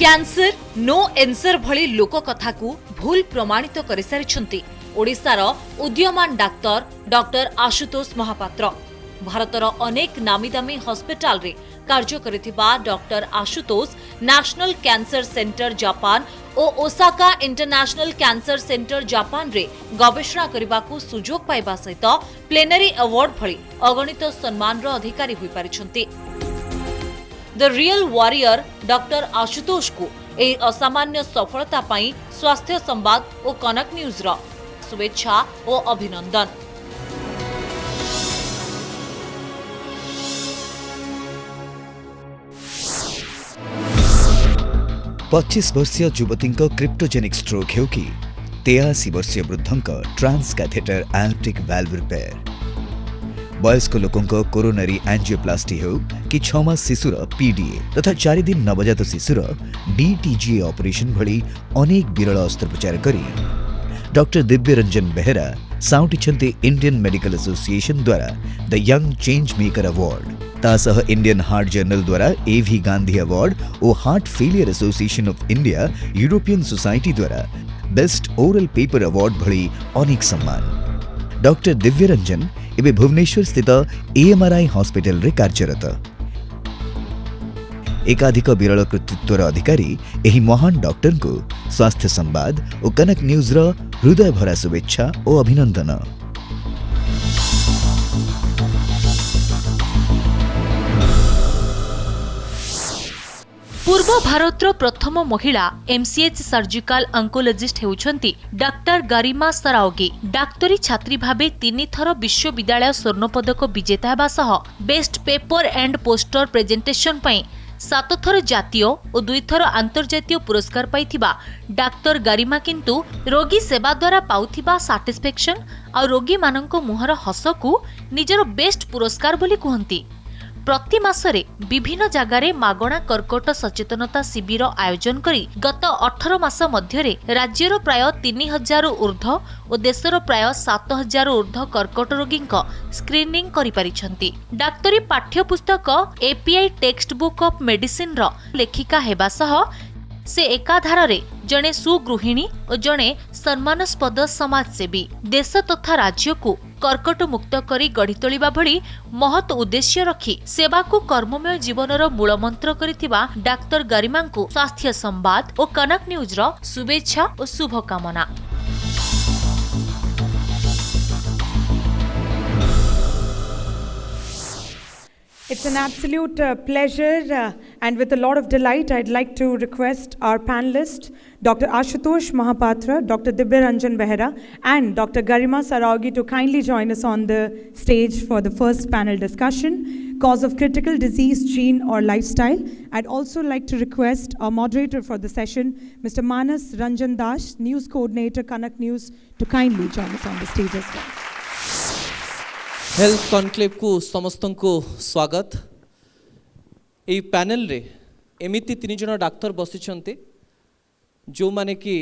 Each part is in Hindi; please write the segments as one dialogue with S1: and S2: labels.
S1: कैंसर नो एंसर भली लोक कथा को भूल प्रमाणित कर सारी ओडिशार उदीयमान डाक्तर डॉक्टर आशुतोष महापात्र। भारतर अनेक नामी दामी हॉस्पिटल रे कार्य करिथिबा doctor Ashutosh national cancer centre Japan और Osaka international cancer centre Japan रे गवेषणा करबाकू सुजोग पाइबा सहित प्लेनरी अवार्ड भली अगणित सम्मान रो अधिकारी होई पारिछन्ति। The real warrior doctor Ashutosh को एही असामान्य सफलता पाई स्वास्थ्य संवाद और कनक न्यूज रो शुभेच्छा और अभिनंदन।
S2: 25 वर्षीय युवती क्रिप्टोजेनिक स्ट्रोक हो कि 83 वर्षीय वृद्ध ट्रांस कैथेटर एर्टिक वाल्व रिपेयर, वयस्क लोकों कोरोनरी एंजियोप्लास्टी हो कि 6 मास शिशुर पीडीए तथा 4 दिन नवजात शिशुर डीटीजीए ऑपरेशन भली अनेक विरल अस्त्रोपचार करी डॉक्टर दिव्य रंजन बेहरा साउंटिछन्ति इंडियन मेडिकल एसोसिएशन द्वारा the young change maker award, तासह इंडियन हार्ट जर्नल द्वारा एवी गांधी अवार्ड और heart failure association of India European society द्वारा बेस्ट ओरल पेपर अवार्ड भली अनेक सम्मान। डॉक्टर दिव्य रंजन एवं भुवनेश्वर स्थित एएमआरआई हॉस्पिटल रे कार्यरत एकाधिक विरल कृतित्वर अधिकारी एही महान डॉक्टर को स्वास्थ्य संवाद और कनक न्यूज रो हृदय भरा शुभेच्छा और अभिनंदन।
S1: पूर्व भारतर प्रथम महिला एमसीएच सर्जिकल अंकोलॉजिस्ट हेउछन्ति डॉक्टर गरिमा सराओगी। डाक्तरी छात्री भाबे 3 थर विश्वविद्यालय स्वर्ण पदक विजेता हेबा सह best paper and poster presentation पई 7 थर जातीय और 2 थर अंतर्जातीय पुरस्कार पाइथिबा डाक्तर गरिमा किंतु रोगी सेवा द्वारा पाउथिबा सैटिस्फैक्शन और रोगी मानक मुहर हस को निजर बेस्ट पुरस्कार बोली कहंती। प्रति मासरे विभिन्न जगार मागणा कर्कट सचेतनता शिविर आयोजन करी गत 18 मास मध्यरे राज्यर प्राय 3000 ऊर्ध्व और देशर प्राय 7000 ऊर्ध्व कर्कट रोगी स्क्रीनिंग करि पारिछन्ति। डाक्तरी पाठ्यपुस्तक API text book of medicine रो लेखिका हेबा सह से एकाधारे जणे सुगृहिणी और जणे सम्मानस्पद समाजसेवी देश तथा राज्य को कर्कट मुक्त करी गढ़ी तोलिबा भली महत उद्देश्य रखी सेवा को कर्ममय जीवनर मूलमंत्र करिथिबा डाक्तर गरिमा को स्वास्थ्य संवाद और कनक न्यूज रो शुभेच्छा और शुभकामना।
S3: It's an absolute pleasure and with a lot of delight I'd like to request our panelists Dr. Ashutosh Mahapatra, Dr. Divya Ranjan Behera and Dr. Garima Saraogi to kindly join us on the stage for the first panel discussion, Cause of Critical Disease, Gene or Lifestyle. I'd also like to request our moderator for the session, Mr. Manas Ranjan Das, News Coordinator, Kanak News, to kindly join us on the stage as well.
S4: Health conclave को समस्त को स्वागत। ये पैनल रे एमिति 3 जन डाक्तर बसिछन्ते जो माने कि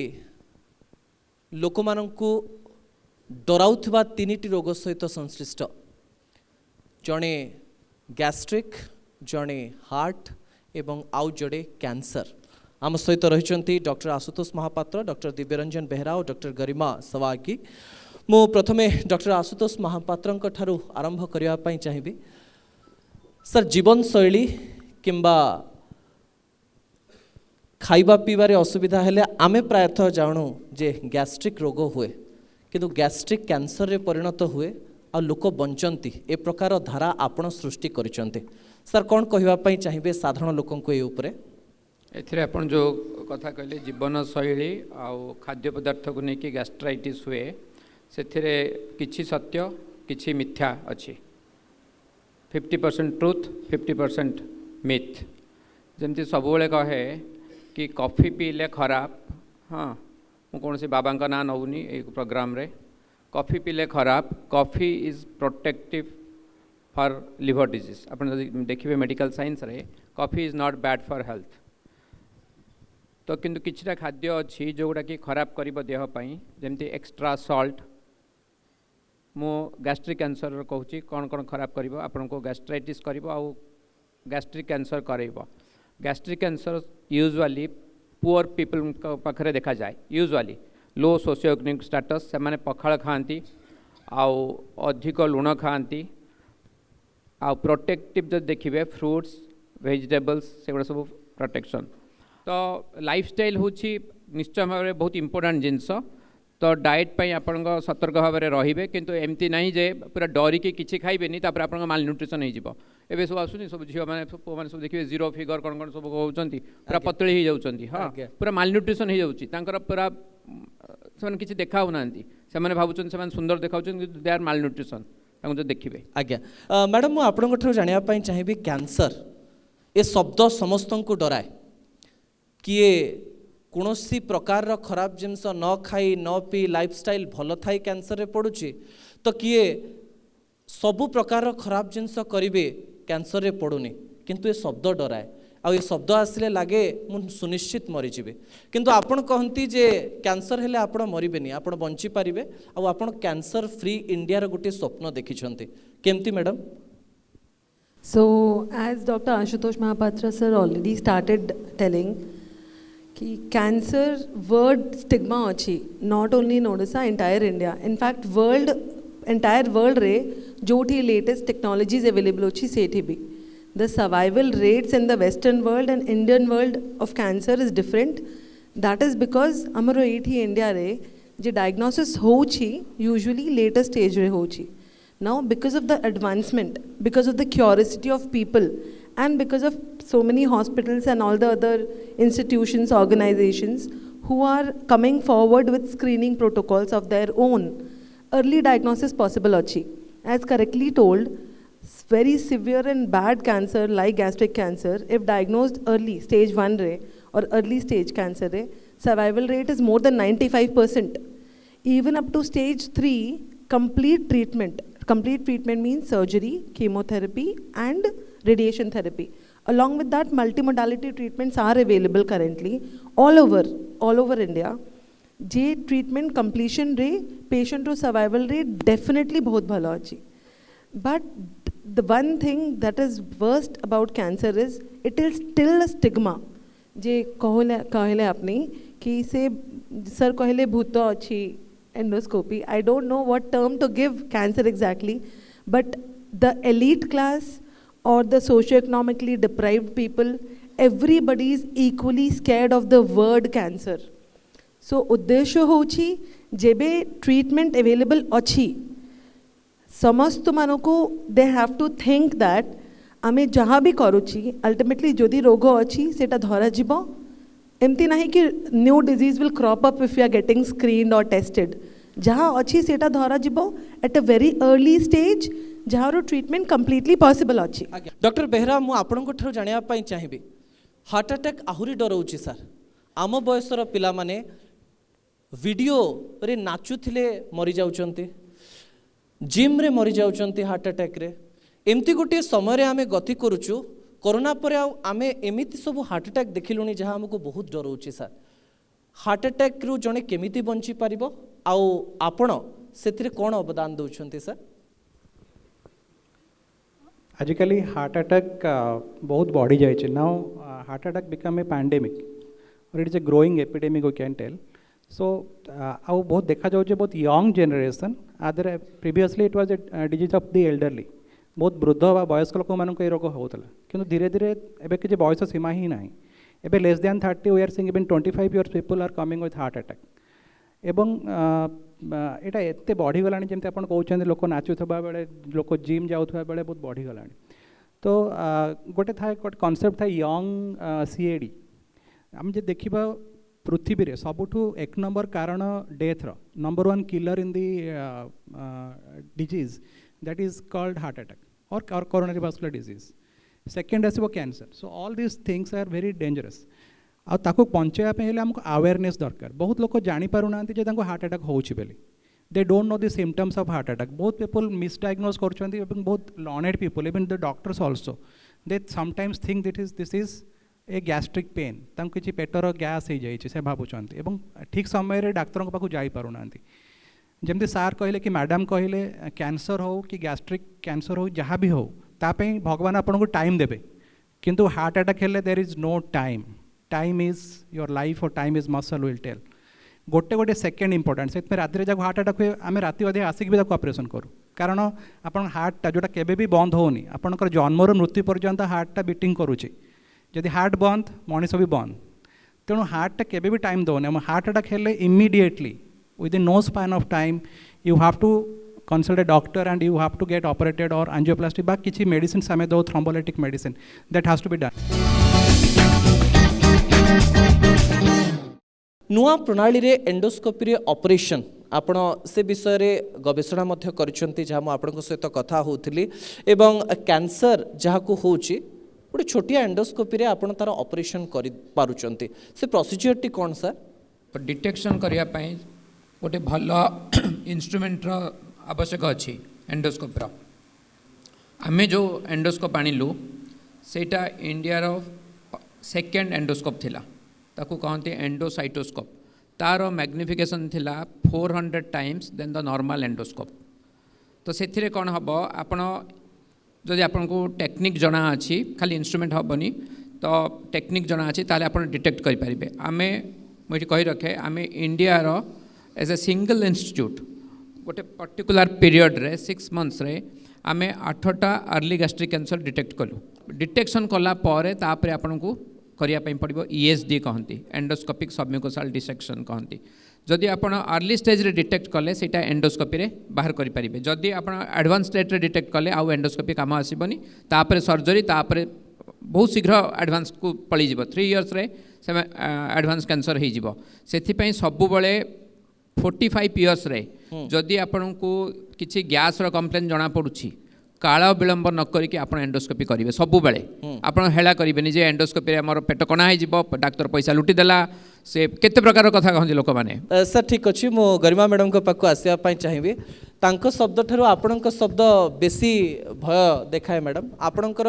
S4: लोक माननकु डराउथबा 3टी रोग सहित संश्लिष्ट, जणे गैस्ट्रिक, जणे हार्ट एवं आउ जड़े कैंसर। आम सहित रहिछन्ति डॉक्टर आशुतोष महापात्र, डॉक्टर दिव्यरंजन बेहरा और डॉक्टर गरिमा सवागी। मु प्रथमे डॉक्टर आशुतोष महापात्रंक ठारू आरंभ करिया पई चाहिबी। सर, जीवन शैली किंबा खाइबा पीबारे असुविधा हेले आमे प्रायतः जानू जे गैस्ट्रिक रोग हुए किंतु गैस्ट्रिक कैंसर रे परिणत हुए आ लोक बंचंती ए प्रकार धारा आपण सृष्टि करिसंते। सर, कोन कहिबा पई चाहिबे साधारण लोकन को ए ऊपरे?
S5: एथिरे आपण जो कथा कहले जीवन शैली आ खाद्य पदार्थ को नेकी गैस्ट्राइटिस हुए सेथिरे किछि सत्य किछि मिथ्या अछि। 50% ट्रुथ 50% मिथ। जमती सबुबले कहे कि कॉफी पीले खराब, हाँ मु कौन से बाबा का ना नौनी एक प्रोग्राम रे, कॉफी पीले खराब, coffee is protective for liver disease. अपन देखिए मेडिकल साइंस रे coffee is not bad for health. तो किंतु किछिटा खाद्य अच्छी जोगुड़ा कि खराब करिबो देह पई, जेमती एक्स्ट्रा सॉल्ट। मो गैस्ट्रिक कैंसर कहूँ कौन कौन खराब करिबो, आपन को गैस्ट्राइटिस करिबो आ गैस्ट्रिक कैंसर करेबो। Gastric cancer usually poor people पाखे देखा जाए usually low socio economic status से माने पखाल खाती आउ अधिक लुण खाती आउ प्रोटेक्टिव जो देखिए फ्रूट्स वेजिटेबल्स से गुड़ा सब प्रोटेक्शन तो लाइफस्टाइल हूँ निश्चय भाव में बहुत इंपोर्टेंट जिनस तो डाएट पे आपण सतर्क भाव में रे किंतु एमती नहीं जे पूरा डरिकी किसी खाइबेनी आप माल न्यूट्रिशन हो एबे सब आसुनी सब झील मैंने पुआ मैंने सब देखिए जीरो फिगर कौन कौन सब होती पूरा पतली हो जाती हाँ पूरा माल न्यूट्रिशन हो जाती पूरा से किसी देखा ना से भावुन से सुंदर देखा दे आर माल न्यूट्रिशन जो देखिए
S4: आज्ञा मैडम मुझे आपंठ जानापी चाहिए कैंसर ए शब्द समस्त को डराए किए कौनसी प्रकार खराब जिनस न खाई न पी लाइफस्टाइल भल थाई कैंसर रे पड़ुची तो किए सबु प्रकार खराब जिनस करेंगे कैंसर रे पड़ुनी किंतु ये शब्द डराए आ ये शब्द आसिले लगे मु सुनिश्चित मरीजी किंतु आपण कहती जे कैंसर हेले आपण मरबेनी आपण बंची पारिबे आ आपण कैंसर फ्री इंडिया रो गोटे स्वप्न देखिछंती केमती madam
S6: So, as Dr. Ashutosh Mahapatra sir already started telling, कि cancer word stigma अच्छी not only in Odisha, entire India. In fact, entire world रे जो ठी latest technologies available अच्छी सेठी भी. The survival rates in the Western world and Indian world of cancer is different. That is because हमारो एठी India रे जे diagnosis होची usually later stage रे होची. Now, because of the advancement, because of the curiosity of people, and because of so many hospitals and all the other institutions, organizations who are coming forward with screening protocols of their own, early diagnosis possible achi. As correctly told, very severe and bad cancer like gastric cancer, if diagnosed early, stage 1 re, or early stage cancer re, survival rate is more than 95%. Even up to stage 3, complete treatment means surgery, chemotherapy and radiation therapy. Along with that, multimodality treatments are available currently all over India. J treatment completion rate, patient row survival rate definitely बहुत भला अच्छी. But the one thing that is worst about cancer is it is still a stigma. जे कहले आपने कि से सर कहले भूत अच्छी endoscopy. I don't know what term to give cancer exactly, but the elite class or the socioeconomically deprived people, everybody is equally scared of the word cancer. So उद्देश्य होची जेबे treatment available अच्छी समस्त मानो को they have to think that आमे जहाँ भी करुची ultimately जोदी रोग अच्छी सेटा धरा जीवो एमती नहीं कि new disease will crop up if you are getting screened or tested. जहाँ अच्छी सेटा धरा जीवो at a very early stage जहाँ रो treatment completely possible अच्छी.
S4: डॉक्टर बेहरा मु आपन को ठरो जानिया पाई चाहिबी हार्ट अटैक आहुरी डरउची सर आम बयसर पिला माने वीडियो रे नाचुथिले मरी जाउचंती जिम रे मरी जाउचंती हार्ट अटैक रे एमती गोटे समय रे आमे गति करूचु कोरोना पर आमे एमिति सब हार्ट अटैक देखिलुनी जहाँ हमको बहुत डरउची सर हार्ट अटैक रु जने केमिति बंची पारिबो आउ आपण सेथिरे कोन अवदान दउछंती सर
S7: आजिकली हार्ट अटैक बहुत बढ़ी जाए now heart attack become a pandemic और it is a growing epidemic we can tell so आउ बहुत देखा जाऊे बहुत यंग जेनेरेशन आदर previously it was a disease of the elderly बहुत वृद्ध व वयस्क लोक मानक ये रोग होता कि धीरे धीरे एवं किसी बयस सीमा ही ना एवं less than 30 we are seeing even 25 years people are coming with heart attack एवं यहाँ एत बढ़ीगला जमी आप कहते लोक नाचुवा बेले लोक जिम जाऊा बेले बहुत बढ़ीगला तो गोटे थाए गोटे कनसेप्ट थाए यंग सीएडी आम जो देखा पृथ्वी रे सबुठू 1 नंबर कारण डेथ रो number 1 killer in the disease that is called heart attack और कोरोनरी वास्कुलर डिजीज सेकेंड आसो cancer so all these things are very dangerous आको बचाइवाई आमको अवेयरनेस दरकार बहुत लोग जानीपारूना हार्ट अटैक होची बेली they don't know the symptoms of heart attack बहुत पीपल मिसडायग्नोज कर बहुत learned people even the doctors also they sometimes think this is a gastric pain तक किसी पेटर गैस हो जाए से भावुंट एवं ठीक समय डाक्तर पाखु जापारूना जमती सार कहले कि मैडम कहले कैंसर हो कि गैस्ट्रिक कैंसर हो जहाँ भी हो तापे भगवान आपको टाइम देवे किंतु हार्ट अटैक हेल्ले there is no time time is your life और time is muscle will tell गोटे गोटे सेकेंड इंपोर्टाट से राति जब हार्ट अटैक हुए आम राति अधे आसिक भी ऑपरेशन करूँ कारण आपण हार्टा जोटा केबे भी बंद होनी आपणकर जन्मर मृत्यु पर्यंत हार्टा बीटिंग करुच्ची जदि हार्ट बंद मनीष भी बंद तेणु हार्टा केबे भी टाइम दौनी हार्ट अटैक हेले immediately within no span of time you have to consult a doctor and you have to get operated or angioplasty बा किसी मेडिसिन आम दो thrombolytic medicine that has to be done
S4: नुआ प्रणाली रे एंडोस्कोपी रे ऑपरेशन आपण से विषय रे गवेषणा मध्य करिसंती जहाँ आपण सहित कथा होउथिली एवं कैंसर जहाँ को होउची गोटे छोटिया एंडोस्कोपी रे आपण तार ऑपरेशन करि पारुचंती से प्रोसीजर टी कोन सर
S5: डिटेक्शन करिया पई गोटे भल इंस्ट्रूमेंट आवश्यक अच्छी एंडोस्कोप आम जो एंडोस्कोप आणिलु सेटा इंडिया सेकेंड एंडोस्कोप थिला ताकू कहते एंडोसाइटोस्कोप तार मैग्निफिकेशन थिला 400 times than the normal endoscope तो से कौन हम आपण जदि आपन को टेक्निक जना अच्छी खाली इंस्ट्रूमेंट हेनी तो टेक्निक जना अच्छी ताले आपण डिटेक्ट करि परिबे आमे मुझे कहि रखे आमे इंडिया रो एज ए सिंगल इंस्टीट्यूट गोटे पर्टिकुलर पीरियड रे 6 मंथ्स रे आमे 8टा अर्ली गैस्ट्रिक कैंसर डिटेक्ट कलु डिटेक्शन कला परे तापरे आपन को करिया पई पड़िबो ESD कहंती एंडोस्कोपिक सबम्यूकोसाल डिसेक्शन कहंती जदि आपण अर्ली स्टेज रे डिटेक्ट कले सेटा एंडोस्कोपी रे बाहर करि परिबे जदि आपण एडवांस स्टेज रे डिटेक्ट कले आउ एंडोस्कोपी काम आसीबनी तापरे सर्जरी तापरे बहुत शीघ्र एडवांस को पळि जिवो 3 इयर्स रे से एडवांस कैंसर हे जिवो सेथि पई सबु बळे 45 इयर्स रे जदि आपण को किसी गैस रो कंप्लेन जना पड़ुछि काल विलंब न करिके आपण एंडोस्कोपी करिवे सबु बेले आपण हेला करिवेनी जे एंडोस्कोपी रे हमर पेट कणा हे जिवो डॉक्टर पैसा लुटी देला से केते प्रकार कथा कहंती लोक माने
S4: सर ठीक अछि मो गरिमा मैडम को पाखु आसिया पई चाहिबे तांको शब्द ठरो आपणक शब्द बेसी भय देखाए मैडम आपणकर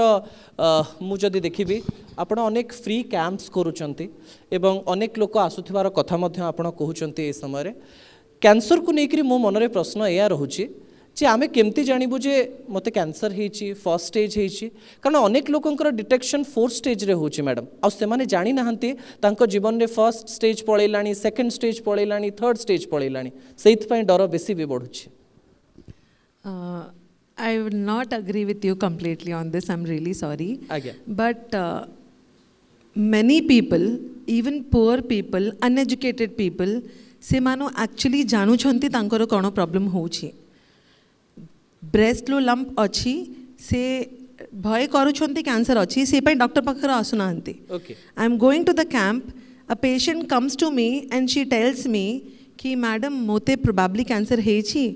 S4: मु जदि देखिबी आपण अनेक फ्री कैंप्स करूचंती एवं अनेक लोक आसुथिबार कथा मध्ये आपण कहउचंती ए समय रे कैंसर को लेकर मो मनरे प्रश्न या रोचे जे आमे केमती जानबू जे मते कैंसर होती फर्स्ट स्टेज होती कारण अनेक लोकंकर डिटेक्शन 4th स्टेज रे होची मैडम आ सेमाने जानी नाहंती तांको जीवन रे फर्स्ट स्टेज पळैलानी सेकंड स्टेज पळैलानी थर्ड स्टेज पळैलानी सेहित पई डर बेसी भी बढ़ुची
S6: I would not agree with you completely on this. I'm really sorry.
S4: Again.
S6: But many people, even poor people, uneducated people, से मानो एक्चुअली जानू छंती तांकर कौन प्रॉब्लम होची ब्रेस्ट लो लंप अच्छी से भय करूछंती कैंसर अच्छी से पई डॉक्टर पाखर आसुनांती I am going to the camp a patient comes to me and she tells me कि मैडम मोते प्रोबेबली कैंसर हेची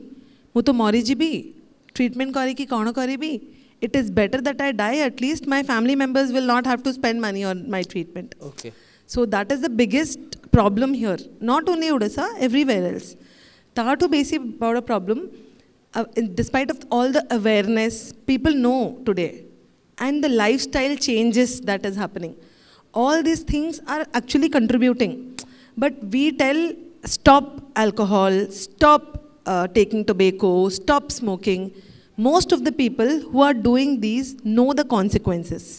S6: मु तो मरी जीबी ट्रीटमेंट करी कि कौन करी it is better that I die at least my family members will not have to spend money on my treatment so that is the biggest problem here, not only Odisha, everywhere else. That is basic about a problem. Despite of all the awareness, people know today, and the lifestyle changes that is happening. All these things are actually contributing. But we tell, stop alcohol, stop taking tobacco, stop smoking. Most of the people who are doing these know the consequences.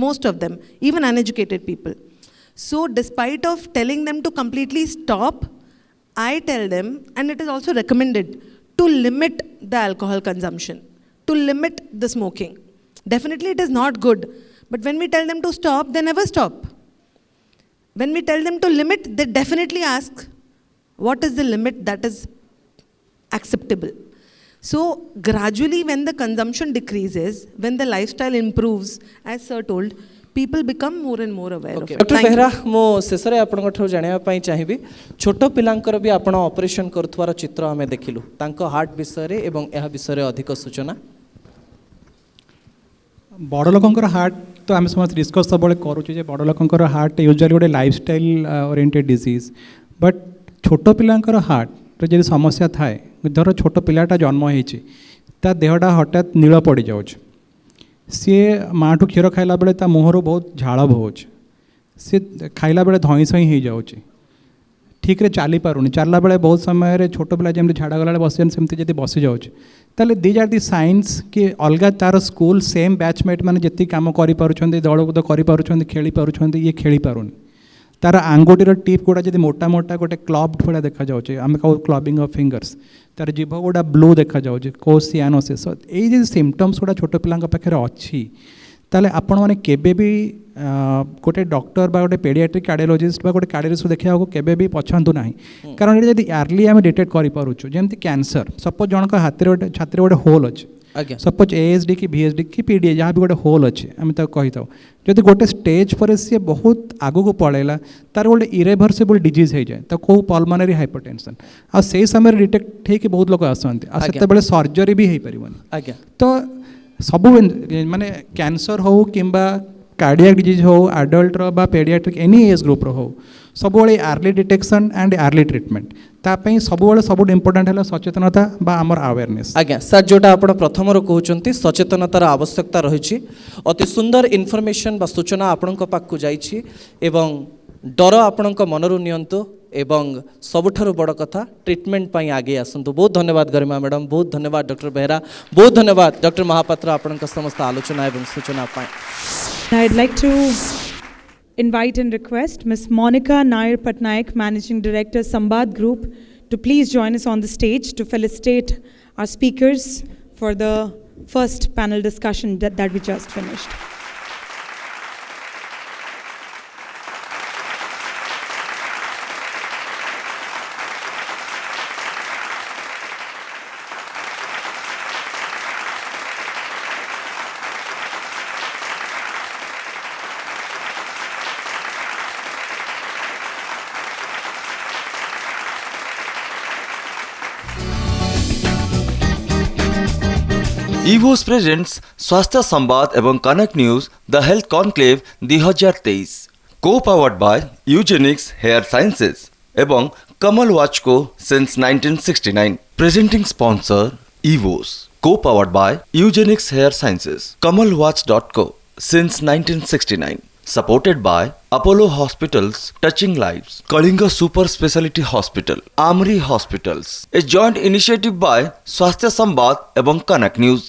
S6: Most of them, even uneducated people. So despite of telling them to completely stop, I tell them, and it is also recommended, to limit the alcohol consumption, to limit the smoking. Definitely it is not good, but when we tell them to stop, they never stop. When we tell them to limit, they definitely ask, what is the limit that is acceptable? So gradually when the consumption decreases, when the lifestyle improves, as sir told, people become more and more aware of it.
S4: Doctor Behera मो शेष रे आपन ठो जानिया पई चाहिबी छोटो पिलांकर भी आपण ऑपरेशन करथवार चित्र हमें देखिलु तांको हार्ट विषय रे एवं एहा विषय रे अधिक सूचना
S7: बड़ लोकंकर हार्ट तो आम समस्त डिस्कस सब करुचे जे बड़ लोकंकर हार्ट यूजुअली गोटे लाइफस्टाइल ओरिएंटेड डिजीज बट छोट पिलांकर हार्ट जदि समस्या थाए धर छोट पिलाटा जन्म होइछि ता देहटा हठात नील पड़ जाउछ सी माँ ठू क्षीर खाइला बेले ता मुहर बहुत झाड़ बहुच सी खाइला बेले धई सई हो जाऊँगी ठीक रे चली पारुनी चलला बेले बहुत समय छोट पिला जमी झाड़ा गला बस सेमती जब बसी जाऊँच ताले दीज आर दी साइंस कि अलग तार स्कूल सेम बैचमेट मैंने जी कम कर दौड़कूद कर खेली पारुछंती ये खेली पारुनी तार आंगुठीर टिप गुड़ा जब मोटा मोटा गोटे क्लब्ड भाया देखा जाऊँचे आम कहू क्लबिंग ऑफ फिंगर्स तार जीभ गुड़ा ब्लू देखा जाऊँचे को सियानोसिस ये सिम्पटम्स गुड़ा छोट पिला पाखे अच्छी ताले आपण मैंने केबे भी गोटे डॉक्टर बा गोटे पेडियाट्रिक कार्डियोलॉजिस्ट बा गोटे कार्डियोलॉजिस्ट देखा केबे भी पछातु ना कारण ये जब अर्ली आम डिटेक्ट करूँ जमी कैंसर सपोज जनक हाथ में छाती गोटे होल अच्छे
S4: आज्ञा
S7: सपोज एएसडी की बीएसडी की पीडीए जहाँ भी गोटे होल अच्छे आम कही था जब गोटे स्टेज पर सी बहुत आगू को पलैला तार गोटे इरेभर्सिबल डिजीज हो जाए तो कौ पल्मोनरी हाइपरटेंशन आ से समय डिटेक्ट ठीक बहुत लोग आसते से सर्जरी भी हो पारन
S4: आज्ञा
S7: तो सब माने कैंसर हो किंबा कार्डियाक डिजीज हो एडल्ट रो बा पेडियाट्रिक एनी एज ग्रुप रो हो सब early detection and early treatment तापाई सब सब इम्पोर्टाट है सचेतनता बा आमर अवेयरनेस
S4: आज्ञा सर जोटा आप प्रथम कहते सचेतनतार आवश्यकता रही अति सुंदर इनफॉरमेशन बा सूचना आपण पाखु जाइछि एवं डर आपण मनरु नियंतु एवं सबुठारु बड़ कथा ट्रीटमेंट पाई आगे आसंतु बहुत धन्यवाद गरिमा मैडम बहुत धन्यवाद डॉक्टर बेहरा बहुत धन्यवाद डॉक्टर महापात्र आपण समस्त आलोचना एवं सूचना पाई
S3: I'd like to invite and request Ms. Monica Nair Patnaik, Managing Director, Sambad Group, to please join us on the stage to felicitate our speakers for the first panel discussion that we just finished.
S8: Evos presents स्वास्थ्य संवाद एवं connect news the health conclave 2023 को powered by Eugenix hair sciences एवं Kamal watch co since 1969 presenting sponsor Evos को powered by Eugenix hair sciences kamalwatch.co since 1969 supported by Apollo Hospitals Touching Lives, Kalinga Super Speciality Hospital, Amri Hospitals, a joint initiative by Swasthya Samvad एवं Kanak News.